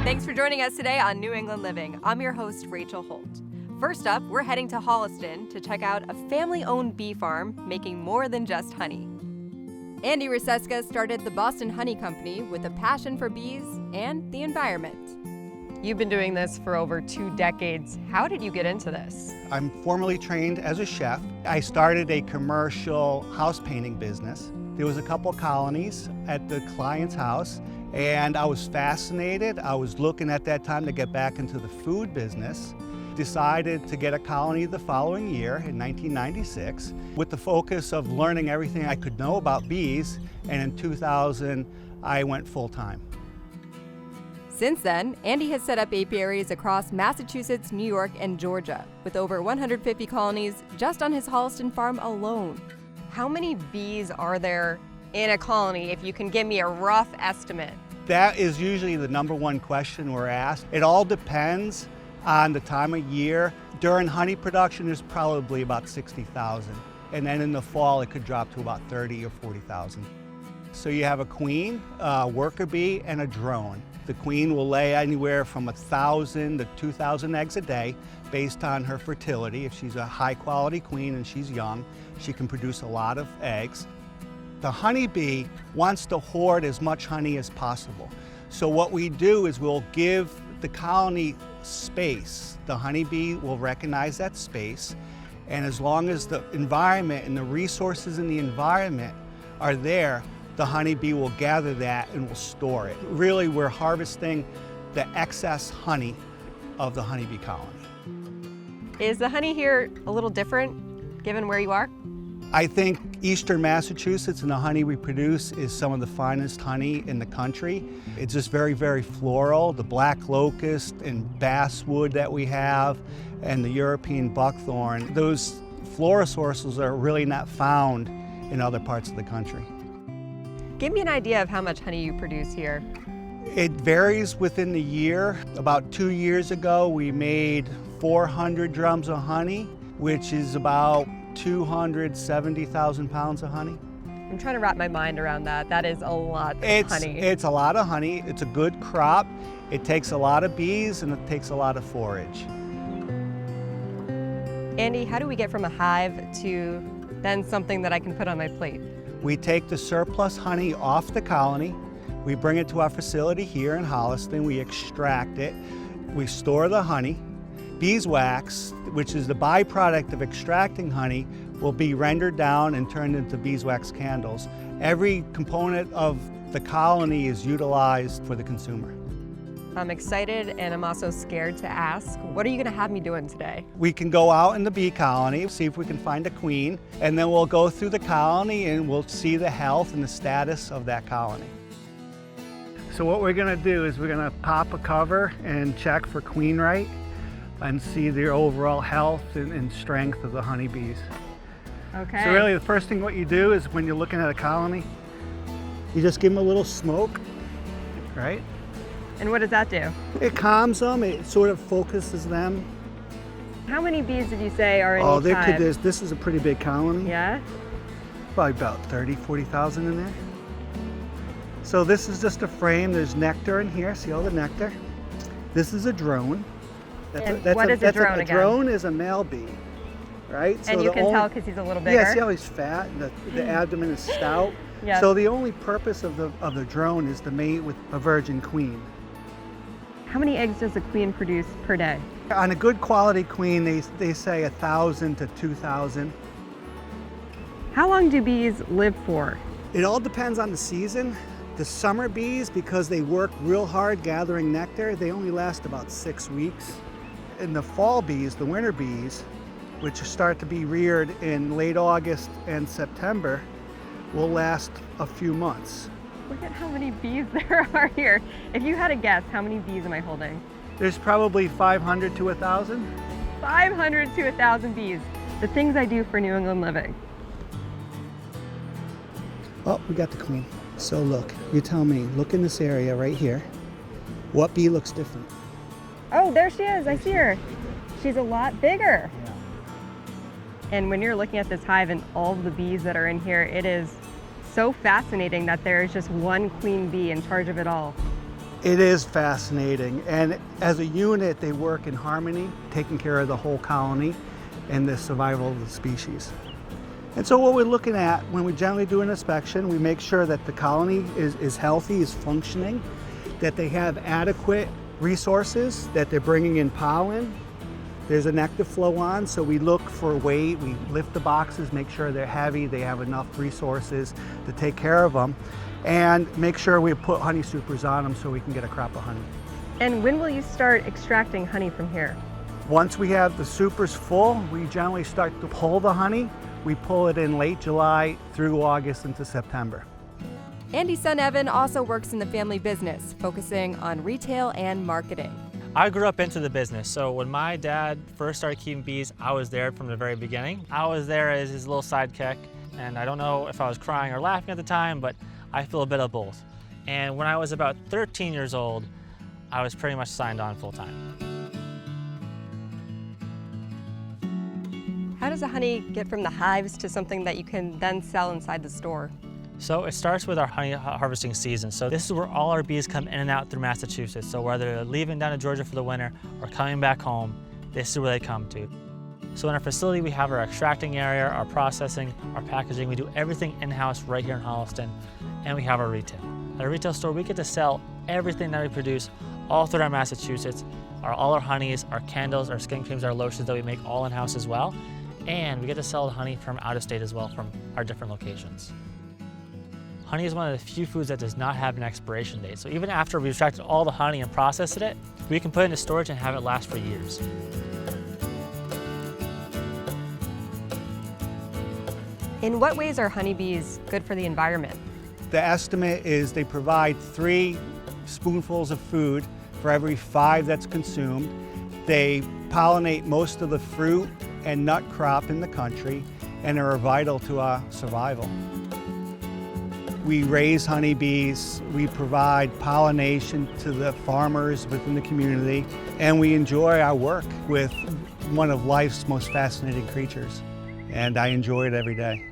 Thanks for joining us today on New England Living. I'm your host, Rachel Holt. First up, we're heading to Holliston to check out a family-owned bee farm making more than just honey. Andy Ruseska started the Boston Honey Company with a passion for bees and the environment. You've been doing this for over 2 decades. How did you get into this? I'm formally trained as a chef. I started a commercial house painting business. There was a couple colonies at the client's house, and I was fascinated. I was looking at that time to get back into the food business. Decided to get a colony the following year in 1996 with the focus of learning everything I could know about bees, and in 2000 I went full-time. Since then, Andy has set up apiaries across Massachusetts, New York, and Georgia, with over 150 colonies just on his Holliston farm alone. How many bees are there in a colony, if you can give me a rough estimate? That is usually the #1 question we're asked. It all depends on the time of year. During honey production, there's probably about 60,000. And then in the fall, it could drop to about 30 or 40,000. So you have a queen, a worker bee, and a drone. The queen will lay anywhere from 1,000 to 2,000 eggs a day based on her fertility. If she's a high quality queen and she's young, she can produce a lot of eggs. The honeybee wants to hoard as much honey as possible. So what we do is we'll give the colony space. The honeybee will recognize that space, and as long as the environment and the resources in the environment are there, the honeybee will gather that and will store it. Really, we're harvesting the excess honey of the honeybee colony. Is the honey here a little different, given where you are? I think eastern Massachusetts and the honey we produce is some of the finest honey in the country. It's just very, very floral. The black locust and basswood that we have and the European buckthorn, those floral sources are really not found in other parts of the country. Give me an idea of how much honey you produce here. It varies within the year. About 2 years ago, we made 400 drums of honey, which is about 270,000 pounds of honey. I'm trying to wrap my mind around that. That is a lot of honey. It's a lot of honey. It's a good crop. It takes a lot of bees and it takes a lot of forage. Andy, how do we get from a hive to then something that I can put on my plate? We take the surplus honey off the colony. We bring it to our facility here in Holliston. We extract it. We store the honey. Beeswax, which is the byproduct of extracting honey, will be rendered down and turned into beeswax candles. Every component of the colony is utilized for the consumer. I'm excited and I'm also scared to ask, what are you gonna have me doing today? We can go out in the bee colony, see if we can find a queen, and then we'll go through the colony and we'll see the health and the status of that colony. So what we're gonna do is we're gonna pop a cover and check for queen rate and see the overall health and strength of the honeybees. Okay. So really the first thing what you do is when you're looking at a colony, you just give them a little smoke, right? And what does that do? It calms them, it sort of focuses them. How many bees did you say are in each hive? This is a pretty big colony. Yeah? Probably about 30, 40,000 in there. So this is just a frame, there's nectar in here, see all the nectar? This is a drone. What is a drone again? A drone is a male bee, right? And you can tell because he's a little bigger? Yeah, see how he's fat and the abdomen is stout? Yep. So the only purpose of the drone is to mate with a virgin queen. How many eggs does a queen produce per day? On a good quality queen, they say 1,000 to 2,000. How long do bees live for? It all depends on the season. The summer bees, because they work real hard gathering nectar, they only last about 6 weeks. And the fall bees, the winter bees, which start to be reared in late August and September, will last a few months. Look at how many bees there are here. If you had a guess, how many bees am I holding? There's probably 500 to 1,000. 500 to 1,000 bees. The things I do for New England Living. Oh, we got the queen. So look, you tell me, look in this area right here. What bee looks different? Oh, there she is, I see her. She's a lot bigger. Yeah. And when you're looking at this hive and all of the bees that are in here, it is so fascinating that there is just one queen bee in charge of it all. It is fascinating, and as a unit they work in harmony, taking care of the whole colony and the survival of the species. And so what we're looking at when we generally do an inspection, we make sure that the colony is healthy, is functioning, that they have adequate resources, that they're bringing in pollen. There's a nectar flow on, so we look for weight, we lift the boxes, make sure they're heavy, they have enough resources to take care of them, and make sure we put honey supers on them so we can get a crop of honey. And when will you start extracting honey from here? Once we have the supers full, we generally start to pull the honey. We pull it in late July through August into September. Andy's son Evan also works in the family business, focusing on retail and marketing. I grew up into the business, so when my dad first started keeping bees, I was there from the very beginning. I was there as his little sidekick, and I don't know if I was crying or laughing at the time, but I feel a bit of both. And when I was about 13 years old, I was pretty much signed on full time. How does the honey get from the hives to something that you can then sell inside the store? So it starts with our honey harvesting season. So this is where all our bees come in and out through Massachusetts. So whether they're leaving down to Georgia for the winter or coming back home, this is where they come to. So in our facility, we have our extracting area, our processing, our packaging. We do everything in-house right here in Holliston, and we have our retail. At our retail store, we get to sell everything that we produce all throughout Massachusetts, all our honeys, our candles, our skin creams, our lotions that we make all in-house as well. And we get to sell the honey from out of state as well from our different locations. Honey is one of the few foods that does not have an expiration date. So even after we've extracted all the honey and processed it, we can put it into storage and have it last for years. In what ways are honeybees good for the environment? The estimate is they provide 3 spoonfuls of food for every 5 that's consumed. They pollinate most of the fruit and nut crop in the country and are vital to our survival. We raise honeybees, we provide pollination to the farmers within the community, and we enjoy our work with one of life's most fascinating creatures. And I enjoy it every day.